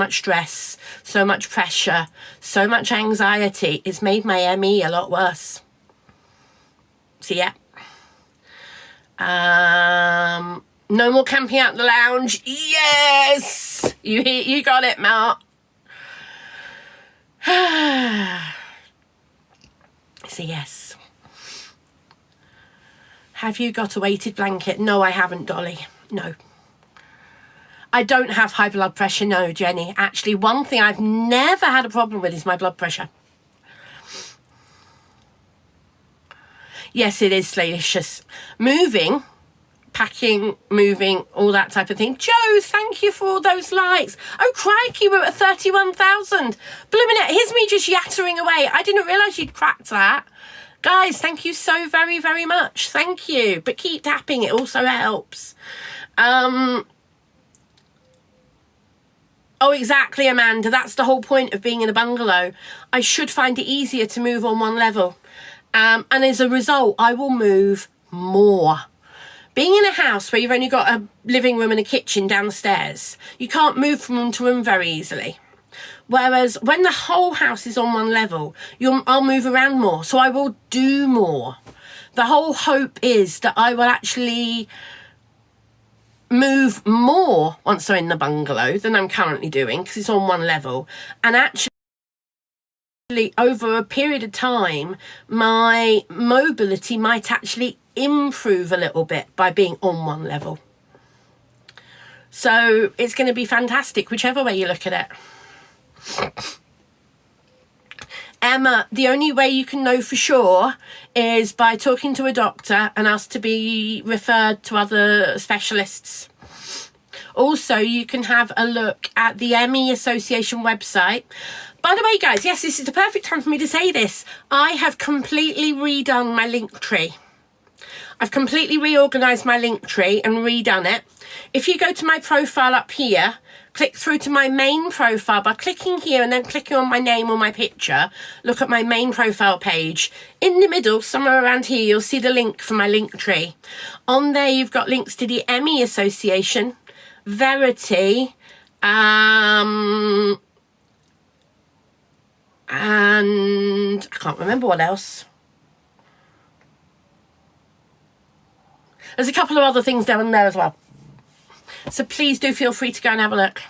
much stress, so much pressure, so much anxiety. It's made my ME a lot worse. So yeah. No more camping out in the lounge. Yes! You got it, Mark. So yes. Have you got a weighted blanket? No, I haven't, Dolly. No. I don't have high blood pressure, no, Jenny. Actually, one thing I've never had a problem with is my blood pressure. Yes, it is delicious. Moving, packing, moving, all that type of thing. Joe, thank you for all those likes. Oh, crikey, we're at 31,000. Bloominette, here's me just yattering away. I didn't realise you'd cracked that. Guys, thank you so very, very much. Thank you. But keep tapping. It also helps. Oh, exactly, Amanda. That's the whole point of being in a bungalow. I should find it easier to move on one level. And as a result, I will move more. Being in a house where you've only got a living room and a kitchen downstairs, you can't move from room to room very easily. Whereas when the whole house is on one level, I'll move around more. So I will do more. The whole hope is that I will actually move more once I'm in the bungalow than I'm currently doing, because it's on one level. And actually, over a period of time, my mobility might actually improve a little bit by being on one level. So it's going to be fantastic, whichever way you look at it. Emma, the only way you can know for sure is by talking to a doctor and asked to be referred to other specialists. Also, you can have a look at the ME Association website. By the way, guys, yes, this is the perfect time for me to say this. I have completely redone my link tree. I've completely reorganised my link tree and redone it. If you go to my profile up here, click through to my main profile by clicking here and then clicking on my name or my picture. Look at my main profile page. In the middle, somewhere around here, you'll see the link for my link tree. On there, you've got links to the ME Association, Verity, and I can't remember what else. There's a couple of other things down there as well. So please do feel free to go and have a look.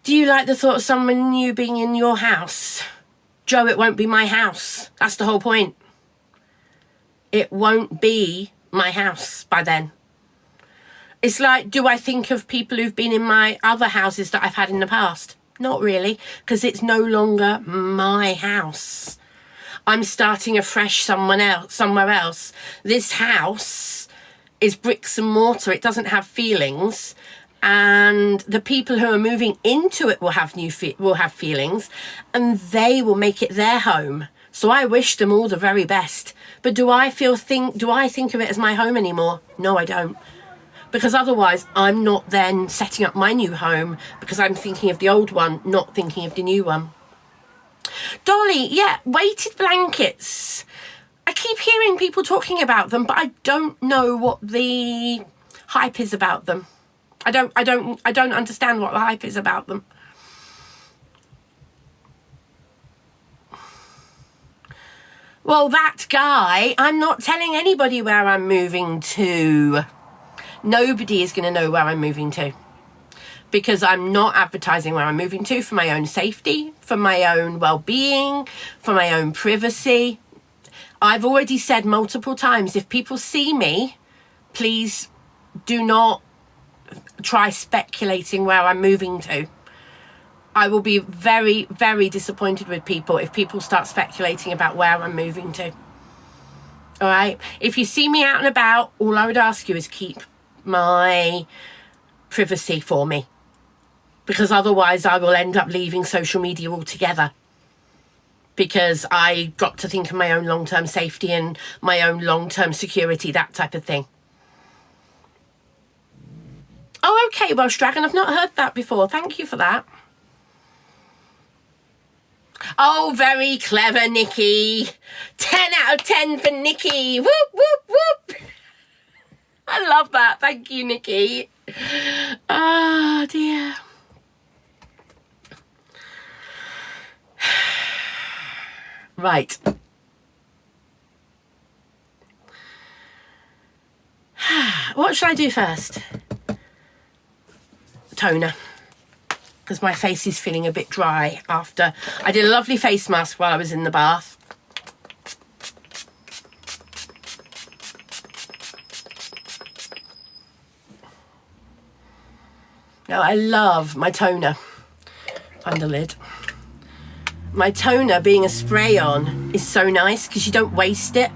Do you like the thought of someone new being in your house? Joe, it won't be my house. That's the whole point. It won't be my house by then. It's like, do I think of people who've been in my other houses that I've had in the past? Not really, because it's no longer my house. I'm starting afresh somewhere else. This house is bricks and mortar. It doesn't have feelings, and the people who are moving into it will have feelings, and they will make it their home. So I wish them all the very best. But do I think of it as my home anymore? No, I don't. Because otherwise I'm not then setting up my new home, because I'm thinking of the old one, not thinking of the new one. Dolly, yeah, weighted blankets. I keep hearing people talking about them, but I don't know what the hype is about them. I don't understand what the hype is about them. Well, that guy, I'm not telling anybody where I'm moving to. Nobody is going to know where I'm moving to, because I'm not advertising where I'm moving to for my own safety, for my own well-being, for my own privacy. I've already said multiple times, if people see me, please do not try speculating where I'm moving to. I will be very, very disappointed with people if people start speculating about where I'm moving to. All right? If you see me out and about, all I would ask you is keep my privacy for me, because otherwise I will end up leaving social media altogether, because I got to think of my own long-term safety and my own long-term security, that type of thing. Oh, okay, Welsh Dragon, I've not heard that before. Thank you for that. Oh, very clever, Nikki. 10 out of 10 for Nikki. Whoop, whoop, whoop. I love that. Thank you, Nikki. Oh, dear. Right. What should I do first? Toner. Because my face is feeling a bit dry after I did a lovely face mask while I was in the bath. Now I love my toner. Find the lid. My toner being a spray on is so nice because you don't waste it.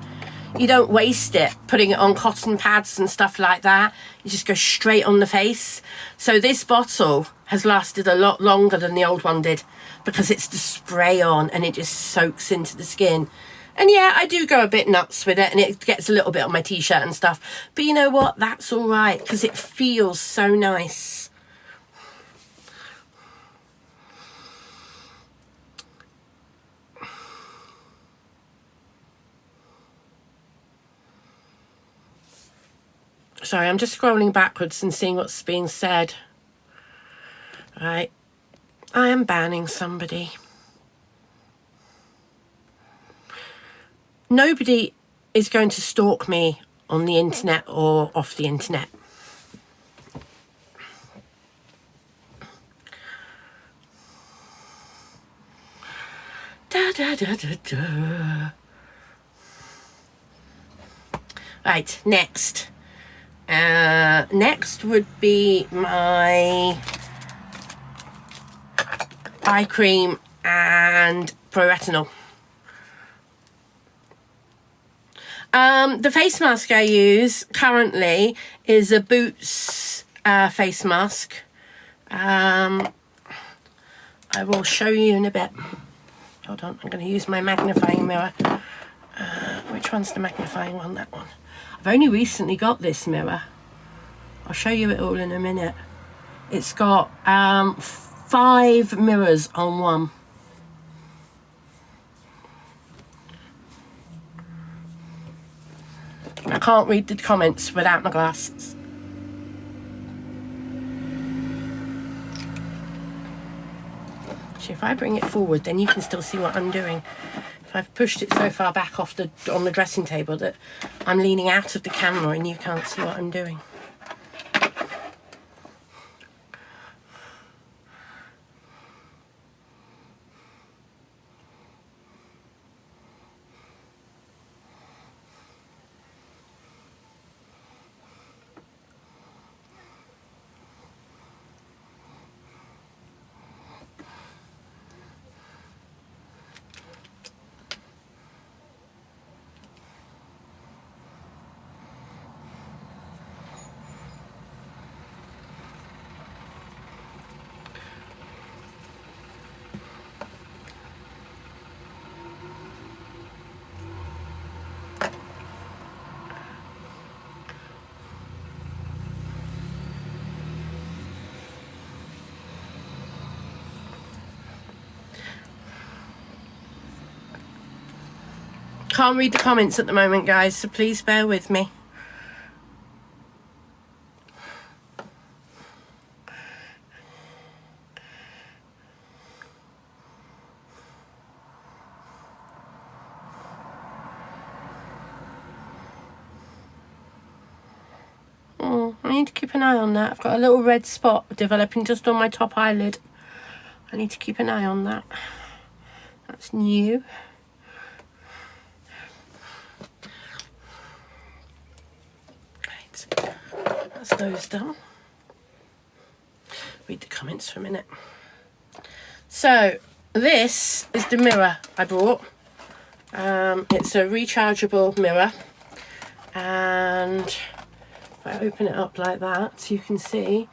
You don't waste it putting it on cotton pads and stuff like that. You just go straight on the face. So this bottle has lasted a lot longer than the old one did because it's the spray on and it just soaks into the skin. And yeah, I do go a bit nuts with it and it gets a little bit on my t-shirt and stuff. But you know what? That's all right because it feels so nice. Sorry, I'm just scrolling backwards and seeing what's being said. Right. I am banning somebody. Nobody is going to stalk me on the internet or off the internet. Da, da, da, da, da. Right, next. Next would be my eye cream and pro-retinol. The face mask I use currently is a Boots face mask. I will show you in a bit. Hold on, I'm going to use my magnifying mirror. Which one's the magnifying one? That one. I've only recently got this mirror. I'll show you it all in a minute. It's got 5 mirrors on one. I can't read the comments without my glasses. Actually, if I bring it forward, then you can still see what I'm doing. I've pushed it so far back on the dressing table that I'm leaning out of the camera and you can't see what I'm doing. Can't read the comments at the moment, guys, so please bear with me. I need to keep an eye on that. I've got a little red spot developing just on my top eyelid. I need to keep an eye on that. That's new. Right, that's those done. Read the comments for a minute. So, this is the mirror I bought. It's a rechargeable mirror. And if I open it up like that, you can see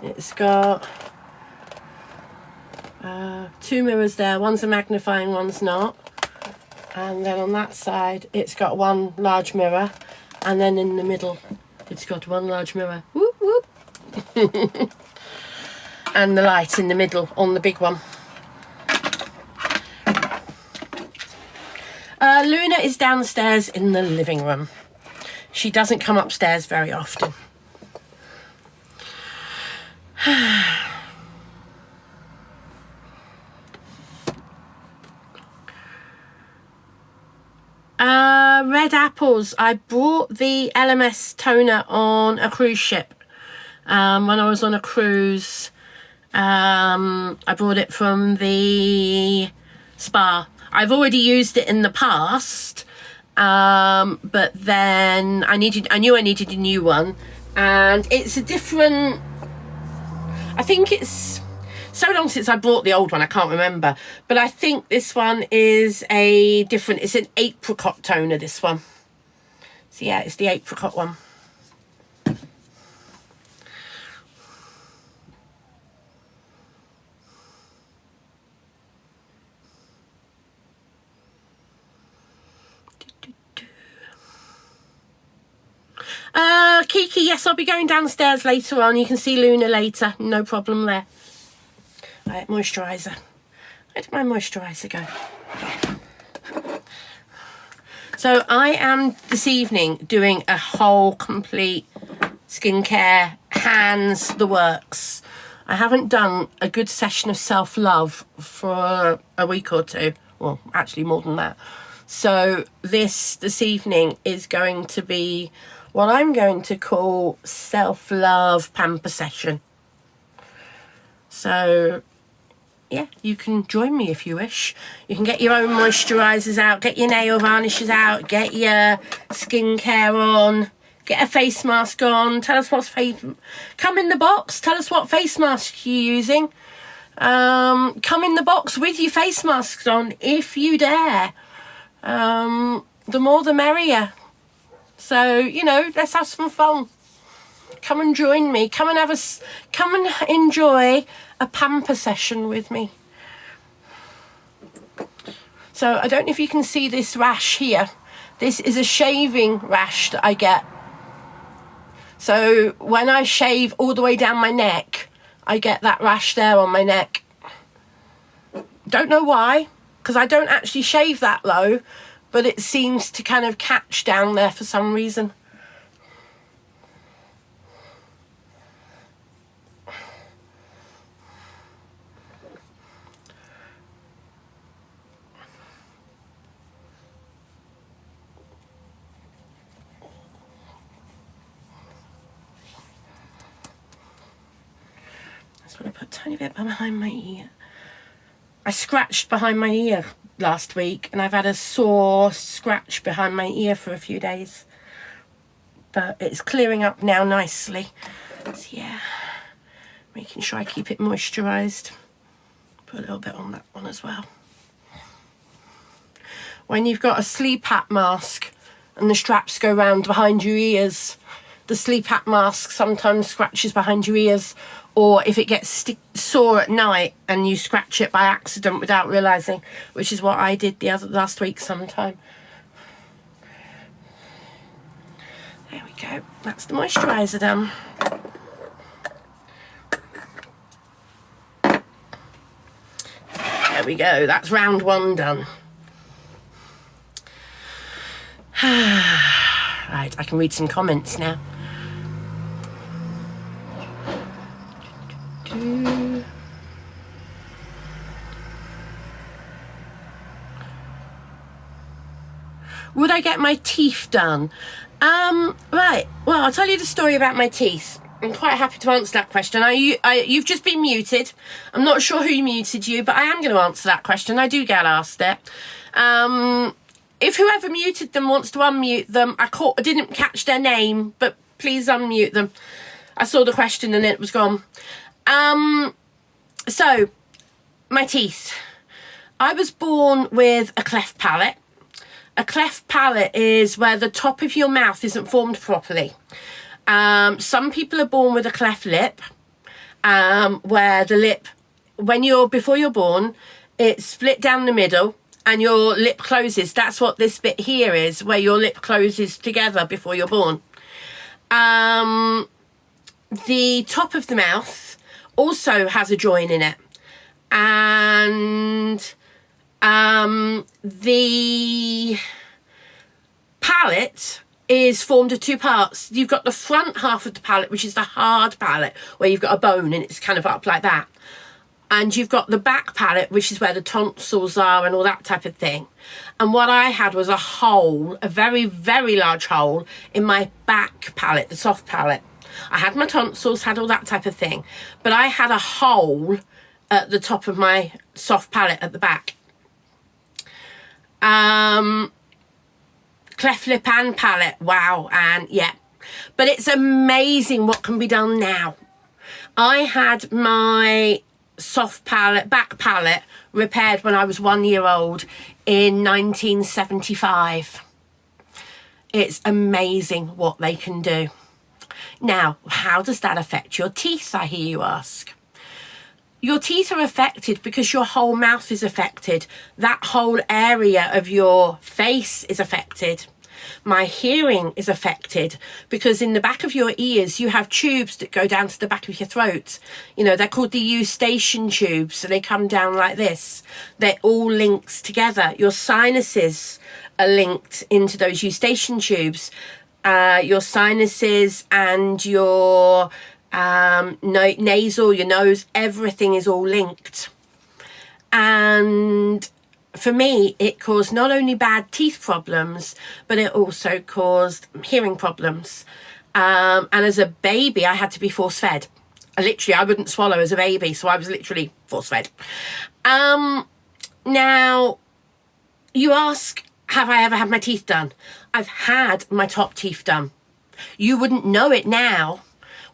it's got 2 mirrors there. One's a magnifying, one's not. And then on that side, it's got one large mirror. And then in the middle, it's got one large mirror. Whoop, whoop. And the light in the middle on the big one. Luna is downstairs in the living room. She doesn't come upstairs very often. red apples. I brought the LMS toner on a cruise ship. When I was on a cruise, I brought it from the spa. I've already used it in the past, but then I knew I needed a new one, and it's a different, I think it's so long since I bought the old one, I can't remember, but I think this one is it's an apricot toner, this one. So yeah, it's the apricot one. Kiki, yes, I'll be going downstairs later on. You can see Luna later. No problem there. Right, moisturiser. Where did my moisturiser go? Yeah. So I am this evening doing a whole complete skincare, hands, the works. I haven't done a good session of self-love for a week or two. Well, actually more than that. So this evening is going to be what I'm going to call self-love pamper session. So yeah, you can join me if you wish. You can get your own moisturisers out, get your nail varnishes out, get your skincare on, get a face mask on. Tell us what's come in the box. Tell us what face mask you're using. Come in the box with your face masks on if you dare. The more the merrier. So, you know, let's have some fun. Come and join me. Come and enjoy a pamper session with me. So I don't know if you can see this rash here. This is a shaving rash that I get. So when I shave all the way down my neck, I get that rash there on my neck. Don't know why, because I don't actually shave that low, but it seems to kind of catch down there for some reason. Just want to put a tiny bit behind my ear. I scratched behind my ear last week, and I've had a sore scratch behind my ear for a few days, but it's clearing up now nicely. So yeah, making sure I keep it moisturised. Put a little bit on that one as well. When you've got a sleep app mask and the straps go round behind your ears, the sleep app mask sometimes scratches behind your ears, or if it gets sore at night and you scratch it by accident without realising, which is what I did last week sometime. There we go. That's the moisturiser done. There we go. That's round one done. Right, I can read some comments now. Would I get my teeth done? Right, well, I'll tell you the story about my teeth. I'm quite happy to answer that question. You've just been muted. I'm not sure who muted you, but I am going to answer that question. I do get asked it. If whoever muted them wants to unmute them, I didn't catch their name, but please unmute them. I saw the question and it was gone. So, my teeth. I was born with a cleft palate. A cleft palate is where the top of your mouth isn't formed properly. Some people are born with a cleft lip, where the lip, before you're born, it's split down the middle and your lip closes. That's what this bit here is, where your lip closes together before you're born. The top of the mouth also has a join in it, and the palate is formed of two parts. You've got the front half of the palate, which is the hard palate, where you've got a bone and it's kind of up like that. And you've got the back palate, which is where the tonsils are and all that type of thing. And what I had was a hole, a very, very large hole in my back palate, the soft palate. I had my tonsils, had all that type of thing. But I had a hole at the top of my soft palate at the back. Cleft lip and palate, wow, and yeah. But it's amazing what can be done now. I had my soft palate, back palate, repaired when I was 1 year old in 1975. It's amazing what they can do. Now, how does that affect your teeth, I hear you ask? Your teeth are affected because your whole mouth is affected. That whole area of your face is affected. My hearing is affected because in the back of your ears you have tubes that go down to the back of your throat. You know, they're called the eustachian tubes, so they come down like this. They're all linked together. Your sinuses are linked into those eustachian tubes. Your sinuses and your nasal, your nose, everything is all linked. And for me, it caused not only bad teeth problems, but it also caused hearing problems. And as a baby, I had to be force-fed. I wouldn't swallow as a baby, so I was literally force-fed. Now, you ask, have I ever had my teeth done? I've had my top teeth done. You wouldn't know it now.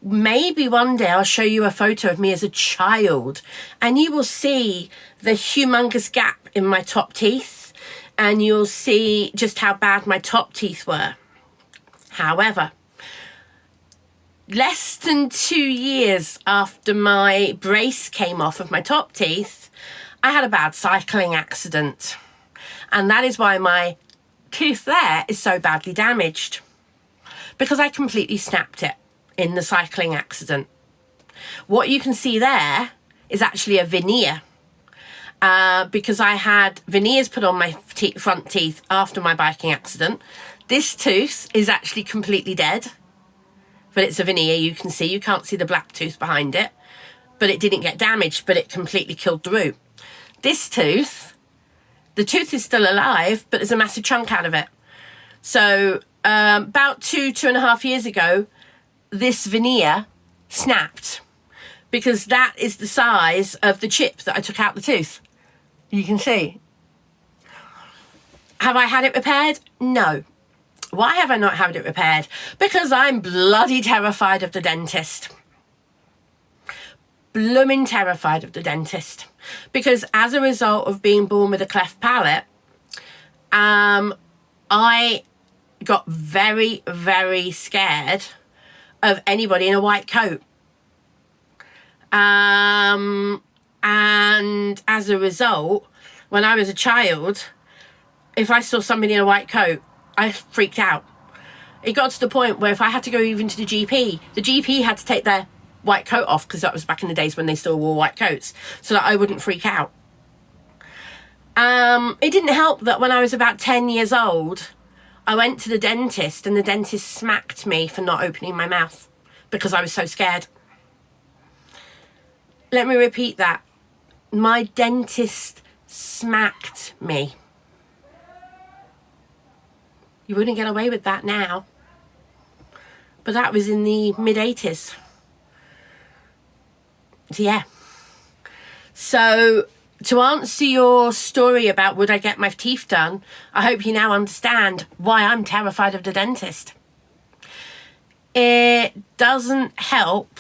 Maybe one day I'll show you a photo of me as a child and you will see the humongous gap in my top teeth and you'll see just how bad my top teeth were. However, less than 2 years after my brace came off of my top teeth, I had a bad cycling accident. And that is why my tooth there is so badly damaged, because I completely snapped it in the cycling accident. What you can see there is actually a veneer, because I had veneers put on my front teeth after my biking accident. This tooth is actually completely dead, but it's a veneer. You can see, you can't see the black tooth behind it, but it didn't get damaged, but it completely killed the root. This tooth, the tooth is still alive, but there's a massive chunk out of it. So about 2.5 years ago, this veneer snapped, because that is the size of the chip that I took out the tooth. You can see. Have I had it repaired? No. Why have I not had it repaired? Because I'm bloody terrified of the dentist. Blooming terrified of the dentist. Because as a result of being born with a cleft palate, I got very, very scared of anybody in a white coat. And as a result, when I was a child, if I saw somebody in a white coat, I freaked out. It got to the point where if I had to go even to the GP had to take their white coat off, because that was back in the days when they still wore white coats, so that I wouldn't freak out. It didn't help that when I was about 10 years old, I went to the dentist and the dentist smacked me for not opening my mouth because I was so scared. Let me repeat that. My dentist smacked me. You wouldn't get away with that now. But that was in the mid-80s. So yeah. So to answer your story about would I get my teeth done, I hope you now understand why I'm terrified of the dentist. It doesn't help.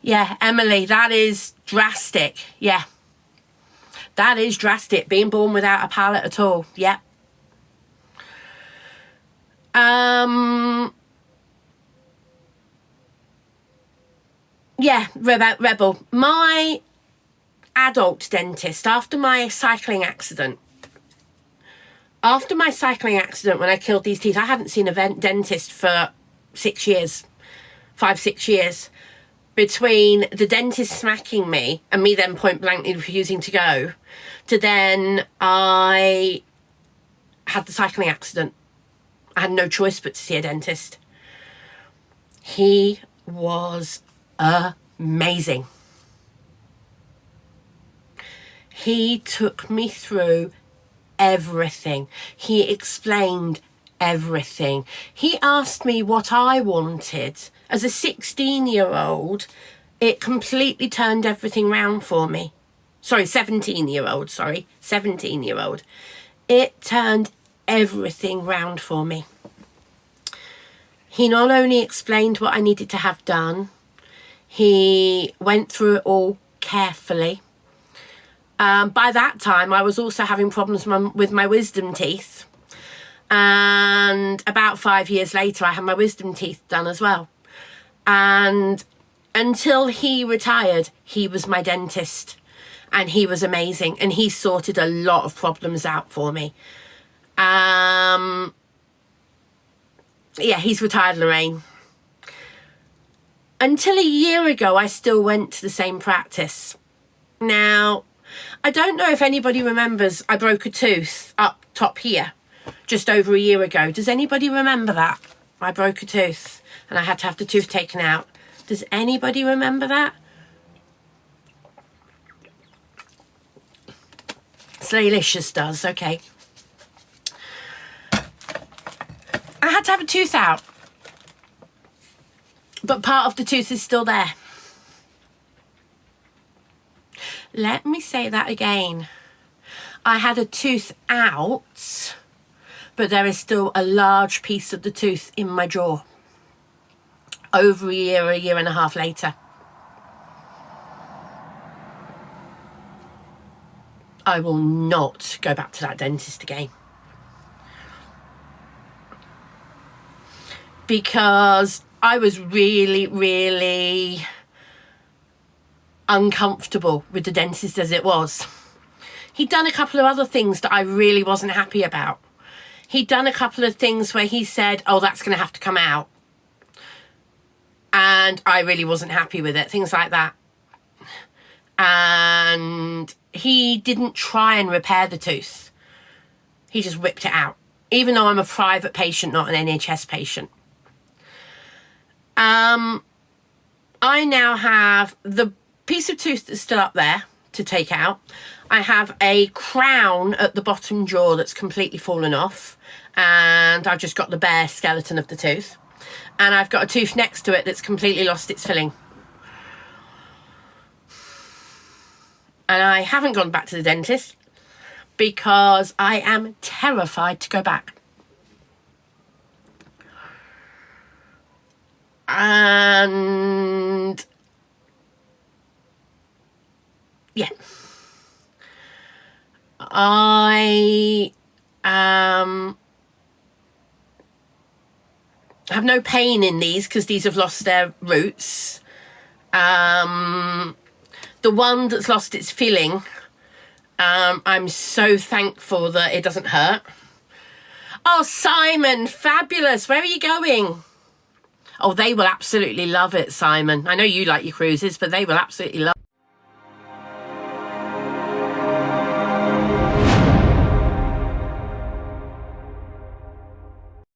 Yeah, Emily, that is drastic. Yeah. That is drastic. Being born without a palate at all. Yeah. Yeah, Rebel. My adult dentist, after my cycling accident, when I killed these teeth, I hadn't seen a dentist for 6 years, 5-6 years. Between the dentist smacking me and me then point blankly refusing to go, to then I had the cycling accident. I had no choice but to see a dentist. He was amazing. He took me through everything. He explained everything. He asked me what I wanted. As a 16-year-old, it completely turned everything round for me. Sorry, 17-year-old, 17-year-old. It turned everything round for me. He not only explained what I needed to have done, he went through it all carefully. By that time, I was also having problems with my wisdom teeth. And about 5 years later, I had my wisdom teeth done as well. And until he retired, he was my dentist. And he was amazing. And he sorted a lot of problems out for me. Yeah, he's retired, Lorraine. Until a year ago, I still went to the same practice. Now, I don't know if anybody remembers I broke a tooth up top here just over a year ago. Does anybody remember that? I broke a tooth and I had to have the tooth taken out. Does anybody remember that? Slaylicious does, okay. I had to have a tooth out, but part of the tooth is still there. Let me say that again. I had a tooth out, but there is still a large piece of the tooth in my jaw. Over a year and a half later. I will not go back to that dentist again. Because I was really, really uncomfortable with the dentist as it was. He'd done a couple of other things that I really wasn't happy about. He'd done a couple of things where he said, oh, that's going to have to come out. And I really wasn't happy with it. Things like that. And he didn't try and repair the tooth. He just ripped it out. Even though I'm a private patient, not an NHS patient. I now have the piece of tooth that's still up there to take out. I have a crown at the bottom jaw that's completely fallen off. And I've just got the bare skeleton of the tooth. And I've got a tooth next to it that's completely lost its filling. And I haven't gone back to the dentist because I am terrified to go back. And yeah, I have no pain in these because these have lost their roots. The one that's lost its filling, I'm so thankful that it doesn't hurt. Oh, Simon, fabulous. Where are you going? Oh, they will absolutely love it, Simon. I know you like your cruises, but they will absolutely love it.